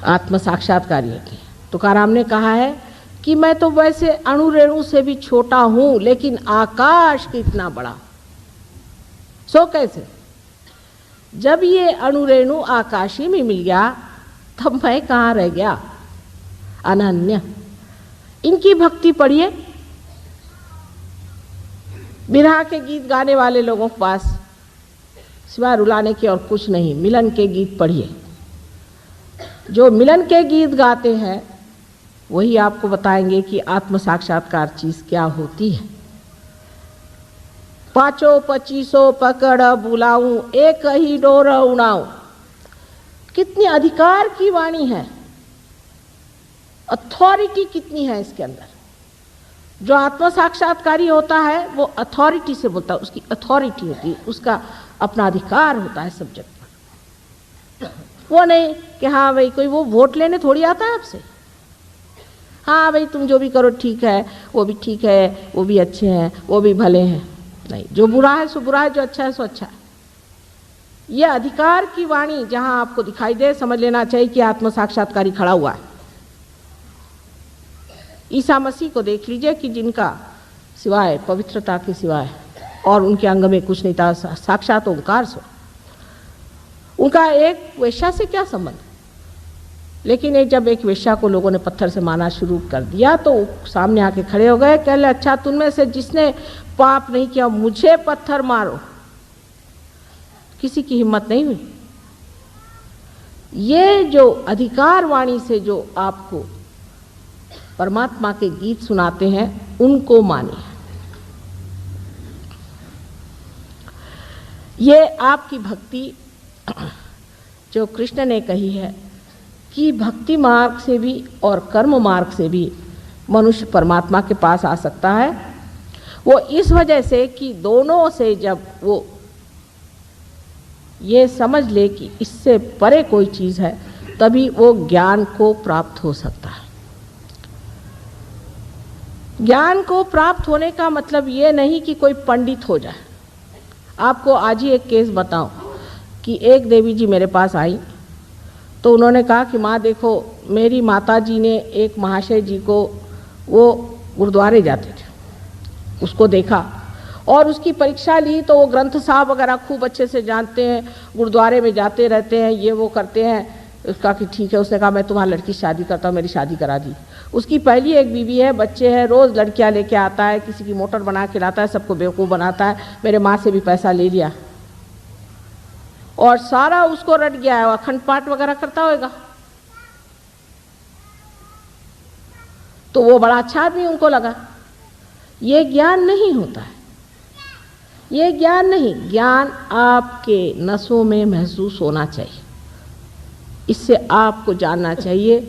आत्म साक्षात्कारियों की। तुकाराम ने कहा है कि मैं तो वैसे अणुरेणु से भी छोटा हूं, लेकिन आकाश कितना बड़ा। सो कैसे? जब ये अणुरेणु आकाश ही में मिल गया, तब मैं कहाँ रह गया? अनन्य। इनकी भक्ति पढ़िए, बिरहा के गीत गाने वाले लोगों के पास सिवाय रुलाने के और कुछ नहीं। मिलन के गीत पढ़िए, जो मिलन के गीत गाते हैं वही आपको बताएंगे कि आत्म साक्षात्कार चीज क्या होती है। पाँचों पच्चीसों पकड़ बुलाऊं, एक ही डोर उड़ाऊं। कितनी अधिकार की वाणी है, अथॉरिटी कितनी है इसके अंदर। जो आत्म साक्षात्कारी होता है वो अथॉरिटी से बोलता है, उसकी अथॉरिटी होती है, उसका अपना अधिकार होता है सब्जेक्ट पर। वो नहीं कि हाँ भाई कोई वो वोट लेने थोड़ी आता है आपसे, हाँ भाई तुम जो भी करो ठीक है, वो भी ठीक है, वो भी अच्छे हैं, वो भी भले हैं। नहीं, जो बुरा है सो बुरा है, जो अच्छा है सो अच्छा है। ये अधिकार की वाणी जहां आपको दिखाई दे, समझ लेना चाहिए कि आत्म साक्षात्कारी खड़ा हुआ है। ईसा मसीह को देख लीजिए कि जिनका सिवाय पवित्रता के सिवाय और उनके अंग में कुछ नहीं था, साक्षात ओंकार सो। उनका एक वेश्या से क्या संबंध? लेकिन जब एक वेश्या को लोगों ने पत्थर से मारना शुरू कर दिया तो सामने आके खड़े हो गए, कह ले अच्छा तुम से जिसने पाप नहीं किया मुझे पत्थर मारो। किसी की हिम्मत नहीं हुई। ये जो अधिकार वाणी से जो आपको परमात्मा के गीत सुनाते हैं उनको मानिए। ये आपकी भक्ति जो कृष्ण ने कही है कि भक्ति मार्ग से भी और कर्म मार्ग से भी मनुष्य परमात्मा के पास आ सकता है, वो इस वजह से कि दोनों से जब वो ये समझ ले कि इससे परे कोई चीज़ है, तभी वो ज्ञान को प्राप्त हो सकता है। ज्ञान को प्राप्त होने का मतलब ये नहीं कि कोई पंडित हो जाए। आपको आज ही एक केस बताऊं कि एक देवी जी मेरे पास आई तो उन्होंने कहा कि माँ देखो, मेरी माता जी ने एक महाशय जी को, वो गुरुद्वारे जाते थे, उसको देखा और उसकी परीक्षा ली तो वो ग्रंथ साहब वगैरह खूब अच्छे से जानते हैं, गुरुद्वारे में जाते रहते हैं, ये वो करते हैं। उसका कि ठीक है, उसने कहा मैं तुम्हारी लड़की से शादी करता हूँ, मेरी शादी करा दी। उसकी पहली एक बीवी है, बच्चे हैं, रोज़ लड़कियाँ लेके आता है, किसी की मोटर बना के लाता है, सबको बेवकूफ़ बनाता है, मेरे माँ से भी पैसा ले लिया और सारा उसको रट गया है, अखंड पाठ वगैरह करता होगा। तो वो बड़ा अच्छा आदमी उनको लगा। ये ज्ञान नहीं होता है, ये ज्ञान नहीं। ज्ञान आपके नसों में महसूस होना चाहिए। इससे आपको जानना चाहिए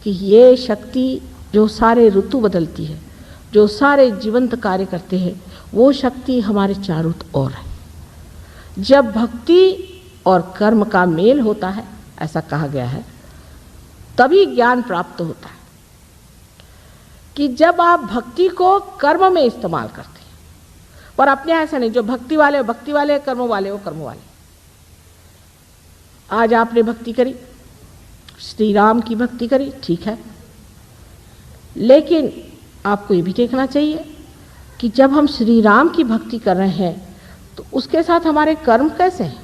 कि ये शक्ति जो सारे ऋतु बदलती है, जो सारे जीवंत कार्य करते हैं, वो शक्ति हमारे चारों ओर है। जब भक्ति और कर्म का मेल होता है, ऐसा कहा गया है, तभी ज्ञान प्राप्त होता है। कि जब आप भक्ति को कर्म में इस्तेमाल करते हैं, पर अपने ऐसा नहीं, जो भक्ति वाले भक्ति वाले, कर्म वाले वो कर्म वाले। आज आपने भक्ति करी, श्री राम की भक्ति करी, ठीक है, लेकिन आपको ये भी देखना चाहिए कि जब हम श्री राम की भक्ति कर रहे हैं तो उसके साथ हमारे कर्म कैसे हैं?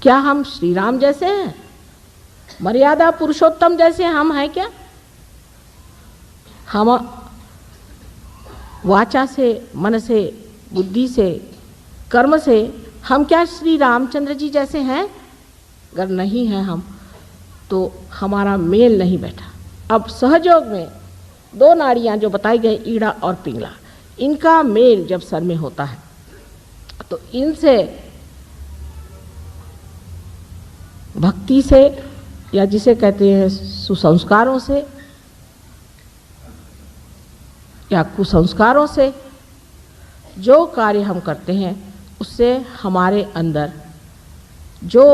क्या हम श्री राम जैसे हैं? मर्यादा पुरुषोत्तम जैसे हम हैं क्या? हम वाचा से, मन से, बुद्धि से, कर्म से हम क्या श्री रामचंद्र जी जैसे हैं? अगर नहीं हैं हम, तो हमारा मेल नहीं बैठा। अब सहयोग में दो नाड़ियाँ जो बताई गई, ईड़ा और पिंगला, इनका मेल जब सर में होता है तो इनसे भक्ति से, या जिसे कहते हैं सुसंस्कारों से या कुसंस्कारों से जो कार्य हम करते हैं, उससे हमारे अंदर जो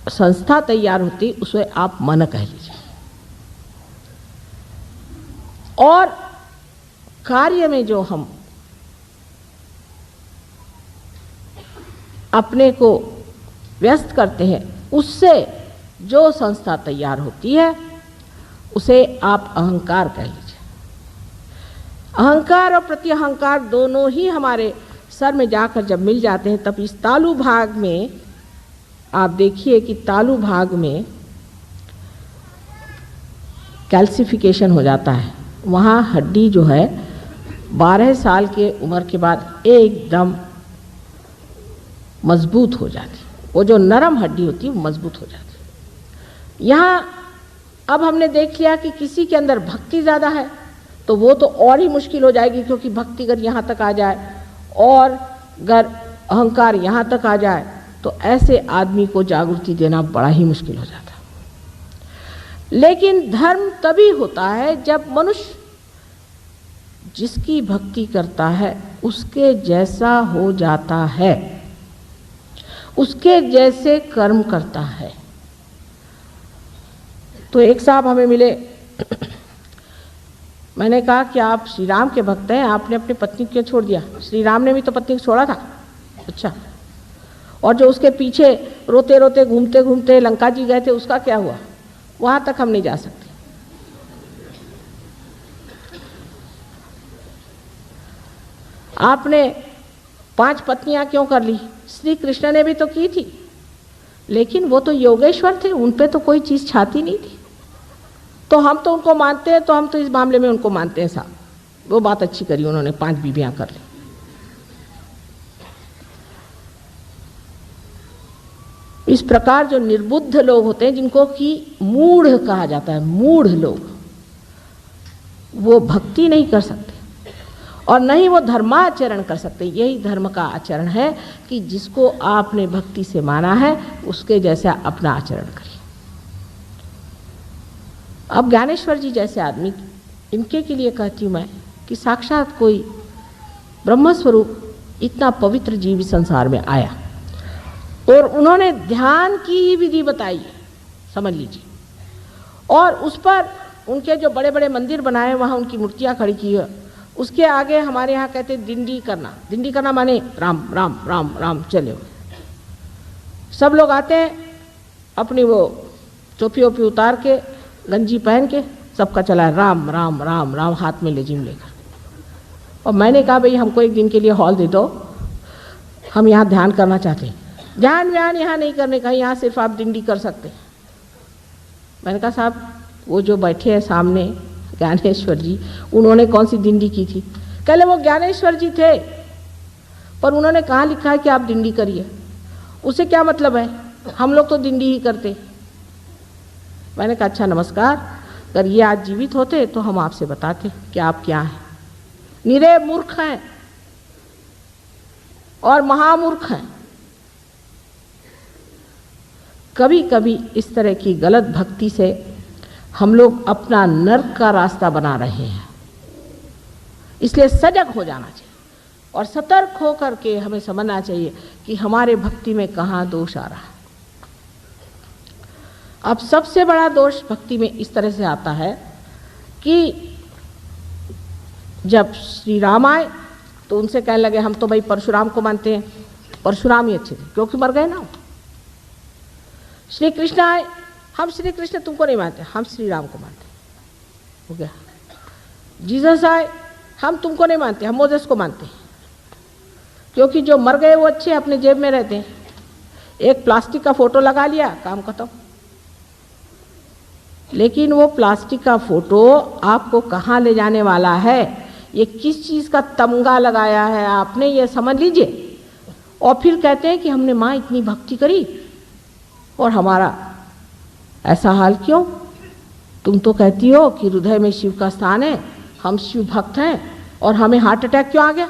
संस्था तैयार होती, उसे आप मन कह लीजिए। और कार्य में जो हम अपने को व्यस्त करते हैं, उससे जो संस्था तैयार होती है उसे आप अहंकार कह लीजिए। अहंकार और प्रत्यहंकार दोनों ही हमारे सर में जाकर जब मिल जाते हैं तब इस तालु भाग में आप देखिए कि तालु भाग में कैल्सिफिकेशन हो जाता है। वहाँ हड्डी जो है 12 साल के उम्र के बाद एकदम मजबूत हो जाती, वो जो नरम हड्डी होती है वो मजबूत हो जाती। यहाँ अब हमने देख लिया कि किसी के अंदर भक्ति ज़्यादा है तो वो तो और ही मुश्किल हो जाएगी, क्योंकि भक्ति अगर यहाँ तक आ जाए और अगर अहंकार यहाँ तक आ जाए तो ऐसे आदमी को जागृति देना बड़ा ही मुश्किल हो जाता है। लेकिन धर्म तभी होता है जब मनुष्य जिसकी भक्ति करता है उसके जैसा हो जाता है, उसके जैसे कर्म करता है। तो एक साहब हमें मिले, मैंने कहा कि आप श्री राम के भक्त हैं, आपने अपनी पत्नी क्यों छोड़ दिया? श्री राम ने भी तो पत्नी को छोड़ा था। अच्छा, और जो उसके पीछे रोते रोते घूमते घूमते लंका जी गए थे उसका क्या हुआ? वहाँ तक हम नहीं जा सकते। आपने 5 पत्नियां क्यों कर ली? श्री कृष्ण ने भी तो की थी, लेकिन वो तो योगेश्वर थे, उन पे तो कोई चीज़ छाती नहीं थी। तो हम तो उनको मानते हैं, तो हम तो इस मामले में उनको मानते हैं साहब, वो बात अच्छी करी उन्होंने, 5 बीवियां कर ली। इस प्रकार जो निर्बुद्ध लोग होते हैं, जिनको कि मूढ़ कहा जाता है, मूढ़ लोग, वो भक्ति नहीं कर सकते और न ही वो धर्माचरण कर सकते। यही धर्म का आचरण है कि जिसको आपने भक्ति से माना है उसके जैसा अपना आचरण करिए। अब ज्ञानेश्वर जी जैसे आदमी, इनके के लिए कहती हूँ मैं कि साक्षात कोई ब्रह्मस्वरूप इतना पवित्र जीव संसार में आया और उन्होंने ध्यान की ही विधि बताई, समझ लीजिए, और उस पर उनके जो बड़े बड़े मंदिर बनाए वहाँ उनकी मूर्तियाँ खड़ी की है। उसके आगे हमारे यहाँ कहते दिंडी करना, दिंडी करना माने राम राम राम राम चले हुए। सब लोग आते हैं अपनी वो टोपी ओपी उतार के, गंजी पहन के, सबका चला है राम राम राम राम, हाथ में लेजिम लेकर। और मैंने कहा भाई हमको एक दिन के लिए हॉल दे दो, हम यहाँ ध्यान करना चाहते हैं। ध्यान व्यान यहाँ नहीं करने का, यहाँ सिर्फ आप दिंडी कर सकते हैं। मैंने कहा साहब वो जो बैठे हैं सामने ज्ञानेश्वर जी, उन्होंने कौन सी दिंडी की थी? कहले वो ज्ञानेश्वर जी थे, पर उन्होंने कहाँ लिखा है कि आप दिंडी करिए? उसे क्या मतलब है? हम लोग तो दिंडी ही करते। मैंने कहा अच्छा नमस्कार, अगर ये आज जीवित होते तो हम आपसे बताते कि आप क्या हैं। निरे मूर्ख हैं और महामूर्ख हैं। कभी कभी इस तरह की गलत भक्ति से हम लोग अपना नर्क का रास्ता बना रहे हैं। इसलिए सजग हो जाना चाहिए और सतर्क होकर के हमें समझना चाहिए कि हमारे भक्ति में कहाँ दोष आ रहा है। अब सबसे बड़ा दोष भक्ति में इस तरह से आता है कि जब श्री राम आए तो उनसे कहने लगे हम तो भाई परशुराम को मानते हैं, परशुराम ही अच्छे थे क्योंकि मर गए ना। श्री कृष्ण आए, हम श्री कृष्ण तुमको नहीं मानते, हम श्री राम को मानते, हो गया। जीसस आए, हम तुमको नहीं मानते, हम मोसेस को मानते, क्योंकि जो मर गए वो अच्छे अपने जेब में रहते हैं। एक प्लास्टिक का फोटो लगा लिया, काम खत्म। लेकिन वो प्लास्टिक का फोटो आपको कहाँ ले जाने वाला है, ये किस चीज़ का तमगा लगाया है आपने, ये समझ लीजिए। और फिर कहते हैं कि हमने माँ इतनी भक्ति करी और हमारा ऐसा हाल क्यों? तुम तो कहती हो कि हृदय में शिव का स्थान है, हम शिव भक्त हैं, और हमें हार्ट अटैक क्यों आ गया?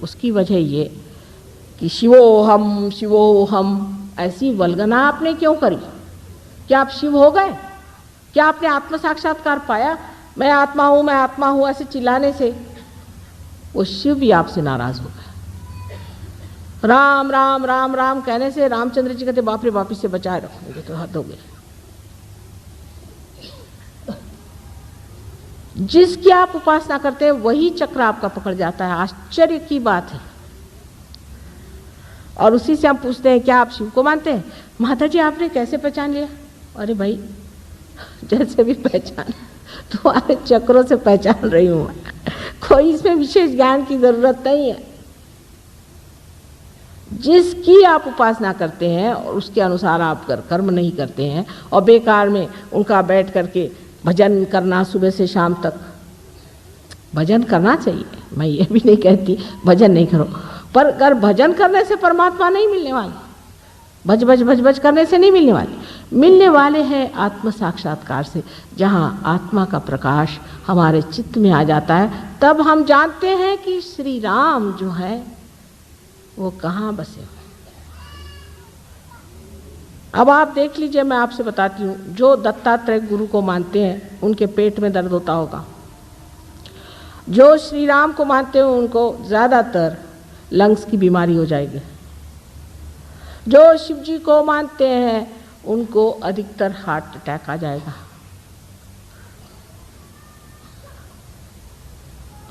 उसकी वजह ये कि शिवो हम ऐसी वल्गना आपने क्यों करी? क्या आप शिव हो गए? क्या आपने आत्म साक्षात्कार पाया? मैं आत्मा हूँ ऐसे चिल्लाने से वो शिव भी आपसे नाराज हो गए। राम राम राम राम कहने से रामचंद्र जी कहते बाप रे बाप से बचाए रखोगे तो हद हो गई। जिसकी आप उपासना करते हैं वही चक्र आपका पकड़ जाता है। आश्चर्य की बात है। और उसी से हम पूछते हैं क्या आप शिव को मानते हैं? माता जी आपने कैसे पहचान लिया? अरे भाई जैसे भी पहचान, तुम्हारे चक्रों से पहचान रही हूँ, कोई इसमें विशेष ज्ञान की जरूरत नहीं है। जिसकी आप उपासना करते हैं और उसके अनुसार आप कर्म नहीं करते हैं और बेकार में उनका बैठ करके भजन करना सुबह से शाम तक, भजन करना चाहिए, मैं ये भी नहीं कहती भजन नहीं करो, पर अगर भजन करने से परमात्मा नहीं मिलने वाले, भज भज भज भज करने से नहीं मिलने वाले, मिलने वाले हैं आत्म साक्षात्कार से, जहाँ आत्मा का प्रकाश हमारे चित्त में आ जाता है। तब हम जानते हैं कि श्री राम जो है वो कहाँ बसे हुए। अब आप देख लीजिए, मैं आपसे बताती हूँ, जो दत्तात्रेय गुरु को मानते हैं उनके पेट में दर्द होता होगा, जो श्री राम को मानते हैं उनको ज़्यादातर लंग्स की बीमारी हो जाएगी, जो शिव जी को मानते हैं उनको अधिकतर हार्ट अटैक आ जाएगा।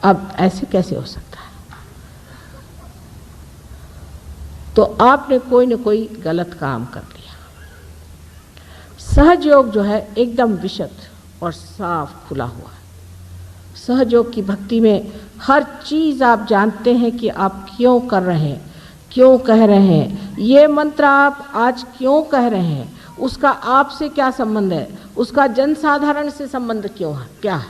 अब ऐसे कैसे हो सकता है? तो आपने कोई न कोई गलत काम कर लिया। सहज योग जो है एकदम विशुद्ध और साफ खुला हुआ है। सहज योग की भक्ति में हर चीज़ आप जानते हैं कि आप क्यों कर रहे हैं, क्यों कह रहे हैं, ये मंत्र आप आज क्यों कह रहे हैं, उसका आपसे क्या संबंध है, उसका जनसाधारण से संबंध क्यों है, क्या है?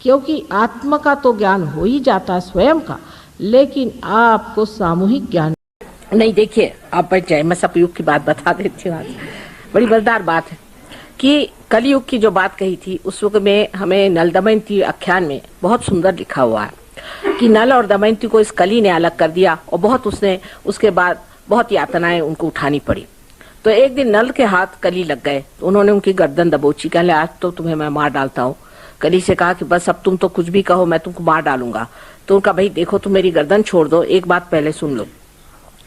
क्योंकि आत्मा का तो ज्ञान हो ही जाता है स्वयं का, लेकिन आपको सामूहिक ज्ञान नहीं। देखिए आप बैठ जाए, मैं सतयुग की बात बता देती हूँ। आज बड़ी मजेदार बात है कि कलयुग की जो बात कही थी उस वक्त में हमें नल दमयंती आख्यान में बहुत सुंदर लिखा हुआ है कि नल और दमयंती को इस कली ने अलग कर दिया और बहुत उसने उसके बाद बहुत यातनाएं उनको उठानी पड़ी। तो एक दिन नल के हाथ कली लग गए, तो उन्होंने उनकी गर्दन दबोची, कहले आज तो तुम्हें मैं मार डालता हूँ। कली से कहा कि बस अब तुम तो कुछ भी कहो, मैं तुमको मार डालूंगा। तो उनका भाई देखो तुम मेरी गर्दन छोड़ दो, एक बात पहले सुन लो,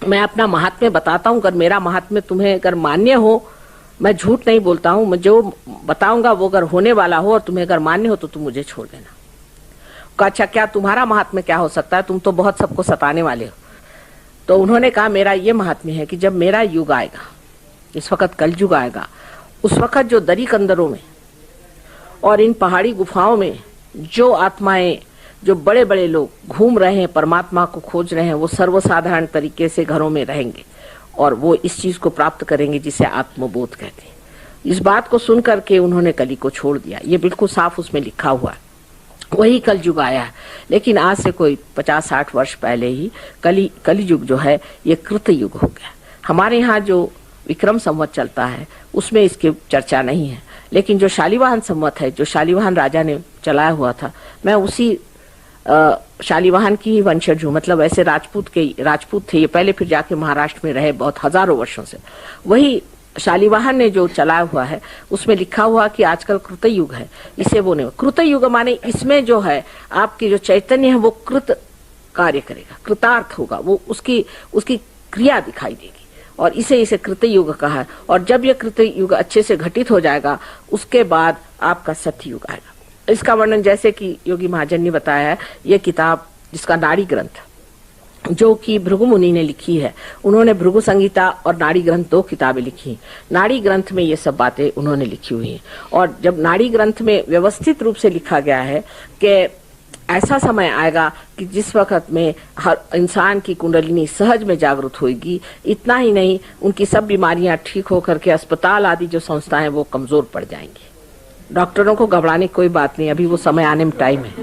मैं अपना महात्म्य बताता हूँ, अगर मेरा महात्म्य तुम्हें अगर मान्य हो, मैं झूठ नहीं बोलता हूँ, मैं जो बताऊंगा वो अगर होने वाला हो और तुम्हें अगर मान्य हो तो तुम मुझे छोड़ देना। कहा अच्छा क्या तुम्हारा महात्म्य क्या हो सकता है, तुम तो बहुत सबको सताने वाले हो। तो उन्होंने कहा मेरा ये महात्म्य है कि जब मेरा युग आएगा, इस वक्त कल युग आएगा, उस वक्त जो दरी कंदरों में और इन पहाड़ी गुफाओं में जो आत्माएं, जो बड़े बड़े लोग घूम रहे हैं, परमात्मा को खोज रहे हैं, वो सर्वसाधारण तरीके से घरों में रहेंगे और वो इस चीज को प्राप्त करेंगे जिसे आत्मबोध कहते हैं। इस बात को सुन करके उन्होंने कली को छोड़ दिया। ये बिल्कुल साफ उसमें लिखा हुआ है, वही कल युग आया है। लेकिन आज से कोई 50-60 वर्ष पहले ही कली युग जो है ये कृत युग हो गया। हमारे यहाँ जो विक्रम संवत चलता है उसमें इसकी चर्चा नहीं है, लेकिन जो शालिवाहन संवत है, जो शालिवाहन राजा ने चलाया हुआ था, मैं उसी शालिवाहन की ही वंशज हूँ। मतलब ऐसे राजपूत थे ये पहले, फिर जाके महाराष्ट्र में रहे बहुत हजारों वर्षों से। वही शालिवाहन ने जो चलाया हुआ है उसमें लिखा हुआ कि आजकल कृत युग है, इसे वो नहीं। कृत युग माने इसमें जो है आपकी जो चैतन्य है वो कृत कार्य करेगा, कृतार्थ होगा, वो उसकी क्रिया दिखाई देगी और इसे कृत युग कहा है। और जब ये कृत युग अच्छे से घटित हो जाएगा उसके बाद आपका सत्य युग आएगा। इसका वर्णन जैसे कि योगी महाजन ने बताया है, ये किताब जिसका नाड़ी ग्रंथ जो कि भृगु मुनि ने लिखी है, उन्होंने भृगु संगीता और नाड़ी ग्रंथ 2 किताबें लिखी। नाड़ी ग्रंथ में ये सब बातें उन्होंने लिखी हुई हैं और जब नाड़ी ग्रंथ में व्यवस्थित रूप से लिखा गया है कि ऐसा समय आएगा कि जिस वक्त में हर इंसान की कुंडलिनी सहज में जागृत होगी। इतना ही नहीं, उनकी सब बीमारियां ठीक होकर के अस्पताल आदि जो संस्थाएं वो कमजोर पड़ जाएंगी। डॉक्टरों को घबराने की कोई बात नहीं, अभी वो समय आने में टाइम है।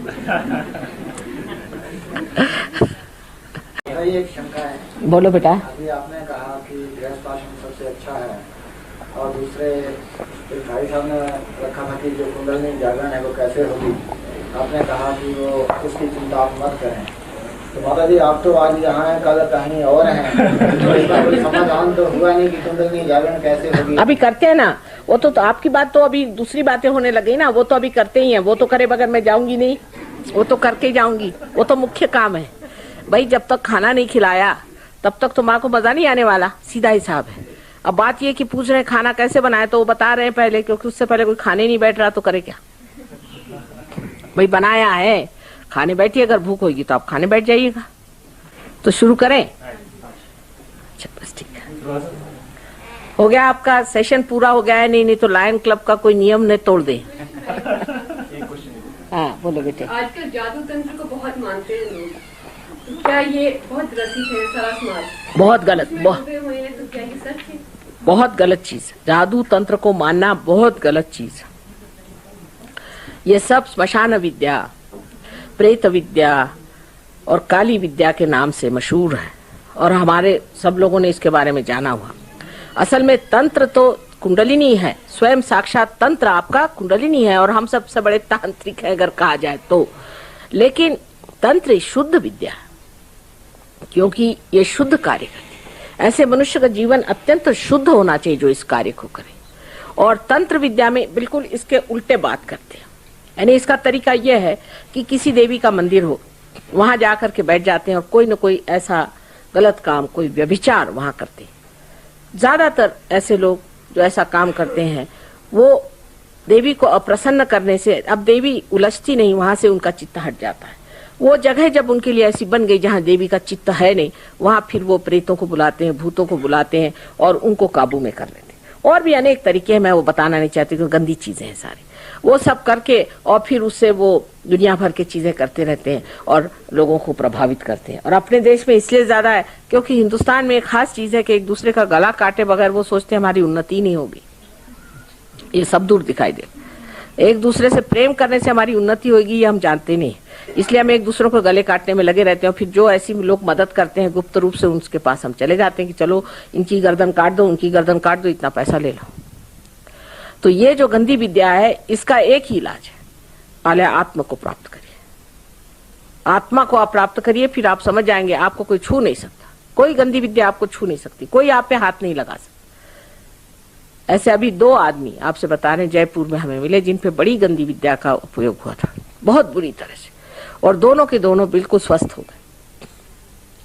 एक शंका है। बोलो बेटा। अभी आपने कहा कि गृहस्थ आश्रम सबसे अच्छा है और दूसरे भाई साहब ने रखा था कि जो कुंडलिनी जागरण है वो कैसे होगी। आपने कहा कि वो उसकी चिंता आप मत करें। तो माता जी आप तो आज यहाँ हैं, कल कहीं और हैं, तो इसका कोई समाधान तो हुआ नहीं कि कुंडलिनी जागरण कैसे होगी। अभी करते हैं ना वो, तो आपकी बात तो अभी दूसरी बातें होने लगी ना, वो तो अभी करते ही हैं। वो तो करे बगैर मैं जाऊंगी नहीं, वो तो करके जाऊंगी, वो तो मुख्य काम है भाई। जब तक खाना नहीं खिलाया तब तक तो माँ को मजा नहीं आने वाला, सीधा हिसाब है। अब बात ये कि पूछ रहे हैं खाना कैसे बनाए, तो वो बता रहे हैं पहले, क्योंकि उससे पहले कोई खाने नहीं बैठ रहा तो करे क्या भाई। बनाया है, खाने बैठिए, अगर भूख होगी तो आप खाने बैठ जाइएगा। तो शुरू करें। अच्छा बस ठीक है, हो गया आपका सेशन पूरा हो गया है। नहीं तो लायन क्लब का कोई नियम न तोड़ दे। हाँ बोलो बेटे। आजकल जादू तंत्र को बहुत मानते हैं लोग, तो क्या ये बहुत रसिक है सारा समाज? बहुत गलत, तो क्या ये सच है? बहुत गलत चीज। जादू तंत्र को मानना बहुत गलत चीज। ये सब स्मशान विद्या, प्रेत विद्या और काली विद्या के नाम से मशहूर है और हमारे सब लोगों ने इसके बारे में जाना हुआ। असल में तंत्र तो कुंडलिनी है, स्वयं साक्षात तंत्र आपका कुंडलिनी है और हम सबसे बड़े तांत्रिक हैं अगर कहा जाए तो। लेकिन तंत्र शुद्ध विद्या है क्योंकि ये शुद्ध कार्य करती है। ऐसे मनुष्य का जीवन अत्यंत शुद्ध होना चाहिए जो इस कार्य को करे। और तंत्र विद्या में बिल्कुल इसके उल्टे बात करते हैं। यानी इसका तरीका यह है कि किसी देवी का मंदिर हो, वहां जाकर के बैठ जाते हैं और कोई न कोई ऐसा गलत काम, कोई व्यभिचार वहां करते हैं। ज्यादातर ऐसे लोग जो ऐसा काम करते हैं वो देवी को अप्रसन्न करने से, अब देवी उलझती नहीं, वहां से उनका चित्त हट जाता है। वो जगह जब उनके लिए ऐसी बन गई जहां देवी का चित्त है नहीं, वहां फिर वो प्रेतों को बुलाते हैं, भूतों को बुलाते हैं और उनको काबू में कर लेते हैं। और भी अनेक तरीके हैं, मैं वो बताना नहीं चाहती क्योंकि गंदी चीजें हैं सारी। वो सब करके और फिर उससे वो दुनिया भर की चीजें करते रहते हैं और लोगों को प्रभावित करते हैं। और अपने देश में इसलिए ज्यादा है क्योंकि हिंदुस्तान में एक खास चीज है कि एक दूसरे का गला काटे बगैर वो सोचते हैं हमारी उन्नति नहीं होगी। ये सब दूर दिखाई दे। एक दूसरे से प्रेम करने से हमारी उन्नति होगी ये हम जानते नहीं, इसलिए हम एक दूसरे को गले काटने में लगे रहते हैं। फिर जो ऐसी लोग मदद करते हैं गुप्त रूप से, उनके पास हम चले जाते हैं कि चलो इनकी गर्दन काट दो, उनकी गर्दन काट दो, इतना पैसा ले लो। तो ये जो गंदी विद्या है इसका एक ही इलाज है, पहले आत्मा को प्राप्त करिए। आत्मा को आप प्राप्त करिए, फिर आप समझ जाएंगे आपको कोई छू नहीं सकता। कोई गंदी विद्या आपको छू नहीं सकती, कोई आप पे हाथ नहीं लगा सकता। ऐसे अभी 2 आदमी आपसे बता रहे हैं जयपुर में हमें मिले जिन पे बड़ी गंदी विद्या का उपयोग हुआ था, बहुत बुरी तरह से, और दोनों के दोनों बिल्कुल स्वस्थ हो गए।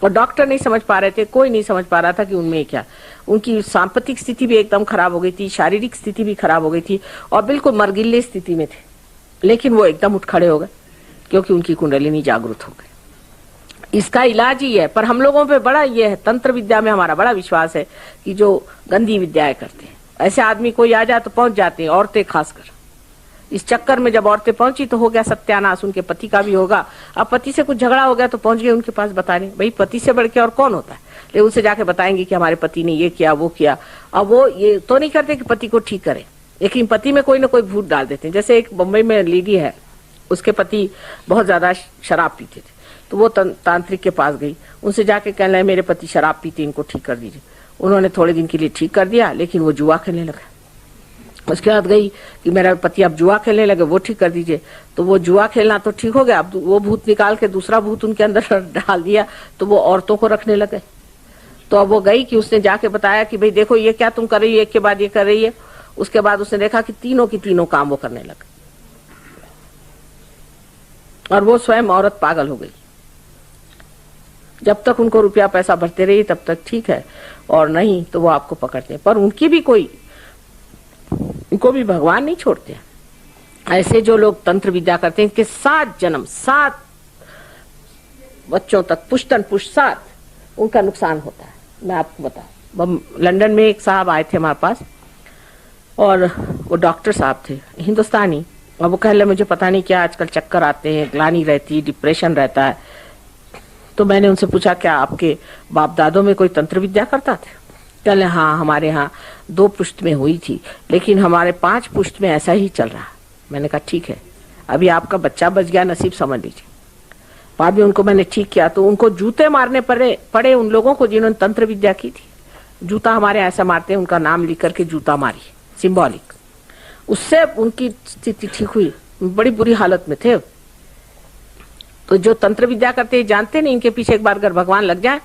और डॉक्टर नहीं समझ पा रहे थे, कोई नहीं समझ पा रहा था कि उनमें क्या, उनकी सांपत्तिक स्थिति भी एकदम खराब हो गई थी, शारीरिक स्थिति भी खराब हो गई थी और बिल्कुल मरगिल्ले स्थिति में थे। लेकिन वो एकदम उठ खड़े हो गए क्योंकि उनकी कुंडलिनी जागृत हो गई। इसका इलाज ही है। पर हम लोगों पे बड़ा ये है, तंत्र विद्या में हमारा बड़ा विश्वास है कि जो गंदी विद्याएं करते हैं, ऐसे आदमी कोई आ जाए तो पहुंच जाते हैं, औरतें खासकर। इस चक्कर में जब औरतें पहुंची तो हो गया सत्यानाश, उनके पति का भी होगा। अब पति से कुछ झगड़ा हो गया तो पहुंच गए उनके पास बताने, भाई पति से बढ़ के और कौन होता है। लेकिन उनसे जाके बताएंगे कि हमारे पति ने ये किया वो किया। अब वो ये तो नहीं करते कि पति को ठीक करे, लेकिन पति में कोई ना कोई भूत डाल देते हैं। जैसे एक बम्बई में लेडी है, उसके पति बहुत ज्यादा शराब पीते थे, तो वो तांत्रिक के पास गई, उनसे जाके कहने लगे मेरे पति शराब पीते, इनको ठीक कर दीजिए। उन्होंने थोड़े दिन के लिए ठीक कर दिया, लेकिन वो जुआ खेलने लगा। उसके बाद गई कि मेरा पति अब जुआ खेलने लगे, वो ठीक कर दीजिए। तो वो जुआ खेलना तो ठीक हो गया, अब वो भूत निकाल के दूसरा भूत उनके अंदर डाल दिया, तो वो औरतों को रखने लगे। तो अब वो गई कि उसने जाके बताया कि भाई देखो ये क्या तुम कर रही है, एक के बाद ये कर रही है। उसके बाद उसने देखा कि तीनों की तीनों काम वो करने लगे और वो स्वयं औरत पागल हो गई। जब तक उनको रुपया पैसा भरते रहिए तब तक ठीक है, और नहीं तो वो आपको पकड़ते हैं। पर उनकी भी उनको भी भगवान नहीं छोड़ते। ऐसे जो लोग तंत्र विद्या करते हैं इनके 7 जन्म 7 बच्चों तक पुश्तन पुष्ट 7 उनका नुकसान होता है। मैं आपको बताऊं, लंदन में एक साहब आए थे हमारे पास और वो डॉक्टर साहब थे हिंदुस्तानी, और वो कह रहे मुझे पता नहीं क्या आजकल चक्कर आते हैं, ग्लानि रहती है, डिप्रेशन रहता है। तो मैंने उनसे पूछा क्या आपके बाप दादों में कोई तंत्र विद्या करता था? कह रहे हाँ हमारे यहाँ 2 पुश्त में हुई थी, लेकिन हमारे 5 पुश्त में ऐसा ही चल रहा। मैंने कहा ठीक है, अभी आपका बच्चा बच गया, नसीब समझ लीजिए। बाद में उनको मैंने ठीक किया तो उनको जूते मारने पड़े उन लोगों को जिन्होंने तंत्र विद्या की थी। जूता हमारे ऐसा मारते हैं, उनका नाम लिख करके जूता मारी, सिंबॉलिक। उससे उनकी स्थिति ठीक हुई, बड़ी बुरी हालत में थे। तो जो तंत्र विद्या करते हैं जानते नहीं, इनके पीछे एक बार अगर भगवान लग जाए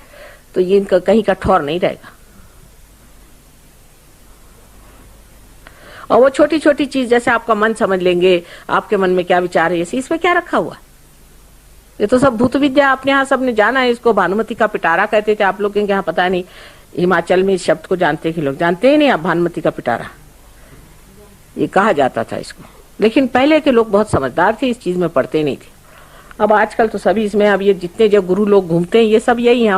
तो ये इनका कहीं का ठौर नहीं रहेगा। और वो छोटी छोटी चीज जैसे आपका मन समझ लेंगे, आपके मन में क्या विचार है, इसमें क्या रखा हुआ? ये तो सब भूत विद्या अपने यहाँ सबने जाना है। इसको भानुमति का पिटारा कहते थे, आप लोग के यहाँ पता नहीं, हिमाचल में इस शब्द को जानते हैं लोग, जानते ही नहीं आप भानुमति का पिटारा, ये कहा जाता था इसको। लेकिन पहले के लोग बहुत समझदार थे, इस चीज में पढ़ते नहीं थे। अब आजकल तो सभी इसमें, अब ये जितने जो गुरु लोग घूमते हैं ये सब यही हैं।